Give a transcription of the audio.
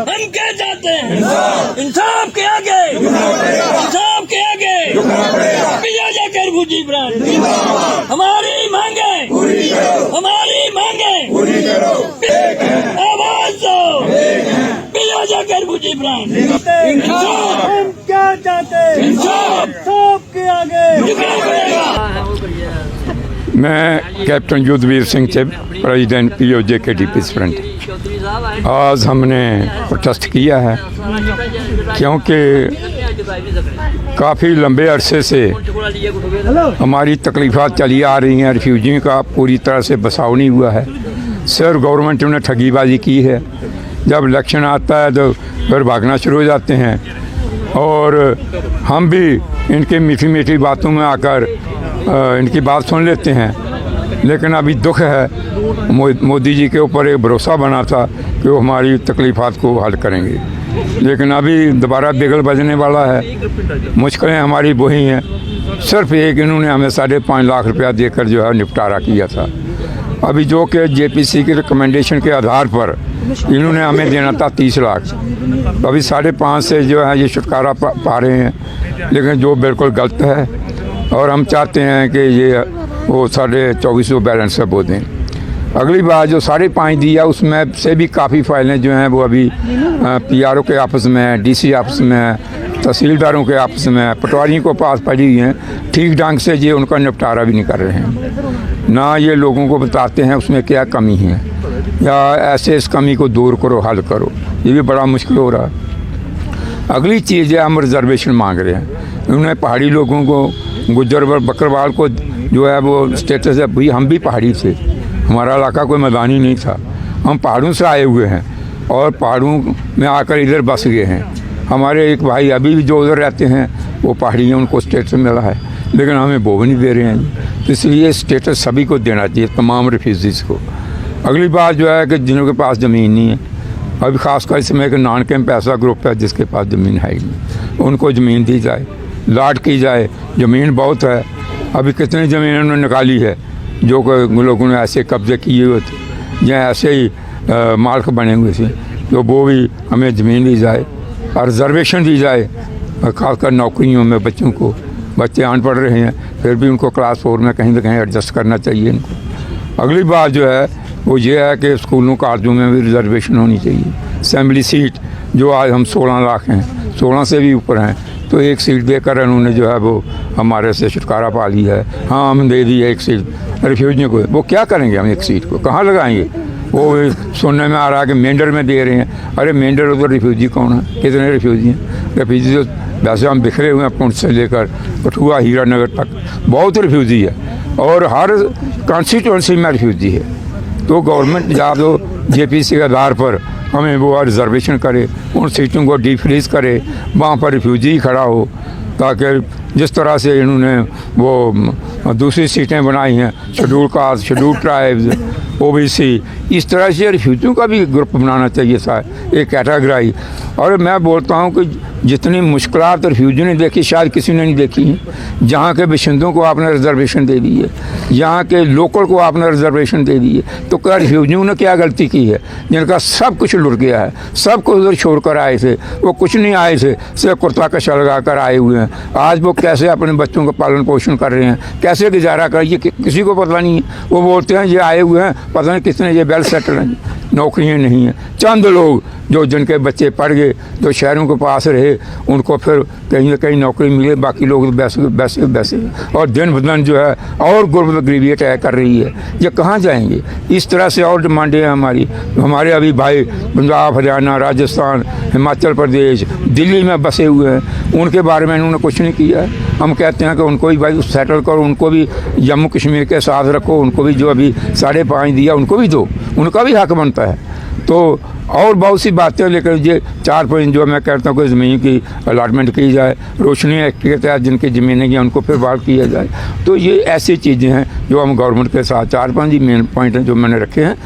हम क्या चाहते हैं? इंसाफ के आगे, इंसाफ के आगे पिया जाकर भूजी ब्रांड हमारी मांगे, हमारी मांगे आवाज दो, पिया जाकर भूजी ब्रांड हम क्या चाहते हैं? इंसाफ के आगे झुकना पड़ेगा। मैं captain Yudhvir Singh Chib, president PoJ के डीपीस फ्रंट। आज हमने प्रोटेस्ट किया है क्योंकि काफ़ी लंबे अरसे से हमारी तकलीफ़ात चली आ रही हैं। रिफ्यूजियों का पूरी तरह से बसाव नहीं हुआ है। सिर्फ गवर्नमेंट ने ठगीबाजी की है। जब इलेक्शन आता है तो फिर भागना शुरू हो जाते हैं और हम भी इनके मीठी मीठी बातों में आकर इनकी बात सुन लेते हैं। लेकिन अभी दुख है, मोदी जी के ऊपर एक भरोसा बना था कि वो हमारी तकलीफ़ात को हल करेंगे, लेकिन अभी दोबारा बिगल बजने वाला है। मुश्किलें हमारी वही हैं। सिर्फ एक इन्होंने हमें 5.5 लाख रुपया देकर जो है निपटारा किया था। अभी जो कि जेपीसी की रिकमेंडेशन के आधार पर इन्होंने हमें देना था 30 लाख। अभी 5.5 से जो है ये छुटकारा पा रहे हैं, लेकिन जो बिल्कुल गलत है। और हम चाहते हैं कि ये वो 2450 बैलेंस सब हो दें। अगली बार जो 5.5 दिया उसमें से भी काफ़ी फाइलें जो हैं वो अभी पीआरओ के आपस में, डीसी आपस में, तहसीलदारों के आपस में, पटवारियों को पास पड़ी हुई हैं। ठीक ढंग से ये उनका निपटारा भी नहीं कर रहे हैं। ना ये लोगों को बताते हैं उसमें क्या कमी है या ऐसे इस कमी को दूर करो, हल करो। ये भी बड़ा मुश्किल हो रहा है। अगली चीज़ है, हम रिजर्वेशन मांग रहे हैं। उन्होंने पहाड़ी लोगों को, गुज्जर बकरवाल को जो है वो स्टेटस है। भाई हम भी पहाड़ी थे, हमारा इलाका कोई मैदानी नहीं था। हम पहाड़ों से आए हुए हैं और पहाड़ों में आकर इधर बस गए हैं। हमारे एक भाई अभी भी जो उधर रहते हैं वो पहाड़ी हैं, उनको स्टेटस मिला है, लेकिन हमें वो भी नहीं दे रहे हैं। तो इसलिए स्टेटस सभी को देना चाहिए, तमाम रिफ्यूजीज़ को। अगली बात जो है कि जिनों के पास ज़मीन नहीं है, अभी ख़ासकर इसमें एक नॉन कैंप ऐसा ग्रुप है जिसके पास ज़मीन है ही नहीं, उनको ज़मीन दी जाए, लाट की जाए। ज़मीन बहुत है। अभी कितनी ज़मीन उन्होंने निकाली है जो कि लोगों ने ऐसे कब्जे किए हुए थे या ऐसे ही मालिक बने हुए थे, तो वो भी हमें ज़मीन दी जाए और रिजर्वेशन दी जाए। खासकर नौकरियों में बच्चों को, बच्चे अनपढ़ रहे हैं फिर भी उनको क्लास 4 में कहीं ना कहीं एडजस्ट करना चाहिए इनको। अगली बात जो है वो ये है कि स्कूलों कॉलेजों में भी रिजर्वेशन होनी चाहिए। असेंबली सीट जो आज हम 16 लाख हैं, 16 से भी ऊपर हैं, तो एक सीट देकर उन्होंने जो है वो हमारे से छुटकारा पा लिया है। हाँ, हम दे दी एक सीट रिफ्यूजियों को। वो क्या करेंगे? हम एक सीट को कहाँ लगाएंगे? वो सुनने में आ रहा है कि मेंढर में दे रहे हैं। अरे मेंढर उधर रिफ्यूजी कौन है? कितने रिफ्यूजी हैं? रिफ्यूजी तो वैसे हम बिखरे हुए हैं, पुंछ से लेकर कठुआ हीरानगर तक बहुत रिफ्यूजी है और हर कॉन्स्टिट्यूंसी में रिफ्यूजी है। तो गवर्नमेंट या तो जेपीसी के आधार पर हमें वो रिजर्वेशन करे, उन सीटों को डीफ्रीज करे, वहाँ पर रिफ्यूजी खड़ा हो, ताकि जिस तरह से इन्होंने वो दूसरी सीटें बनाई हैं, schedule caste, schedule tribes, OBC, इस तरह से रिफ्यूजियों का भी ग्रुप बनाना चाहिए था, एक कैटेगरी। और मैं बोलता हूँ कि जितनी मुश्किलात रिफ्यूजी ने देखी शायद किसी ने नहीं देखी हैं। जहाँ के बाशिंदों को आपने रिजर्वेशन दे दी है, यहाँ के लोकल को आपने रिजर्वेशन दे दी है, तो क्या रिफ्यूजियों ने क्या गलती की है जिनका सब कुछ लुट गया है? सब कुछ उधर छोड़ कर आए थे, वो कुछ नहीं आए थे, सिर्फ कुर्ता कशा लगा कर आए हुए हैं। आज वो कैसे अपने बच्चों का पालन पोषण कर रहे हैं, कैसे गुजारा कर, ये किसी को पता नहीं है। वो बोलते हैं ये आए हुए हैं, पता नहीं कितने ये वेल सेटल हैं, नौकरियाँ नहीं हैं। चंद लोग जो जिनके बच्चे पढ़ गए, जो शहरों के पास रहे, उनको फिर कहीं ना कहीं नौकरी मिले, बाकी लोग वैसे और दिन ब दिन जो है और गुर्बत गरीबी अटैक कर रही है। ये कहाँ जाएंगे? इस तरह से और डिमांडें हैं हमारे अभी भाई पंजाब, हरियाणा, राजस्थान, हिमाचल प्रदेश, दिल्ली में बसे हुए हैं, उनके बारे में इन्होंने कुछ नहीं किया है। हम कहते हैं कि उनको भी भाई सेटल करो, उनको भी जम्मू कश्मीर के साथ रखो, उनको भी जो अभी 5.5 दिया उनको भी दो, उनका भी हक बनता है। तो और बहुत सी बातें, लेकर ये 4 पॉइंट जो मैं कहता हूँ कि ज़मीन की अलॉटमेंट की जाए, रोशनी एक्ट के तहत जिनकी ज़मीनें हैं उनको फिर बहाल किया जाए। तो ये ऐसी चीज़ें हैं जो हम गवर्नमेंट के साथ 4-5 ही मेन पॉइंट हैं जो मैंने रखे हैं।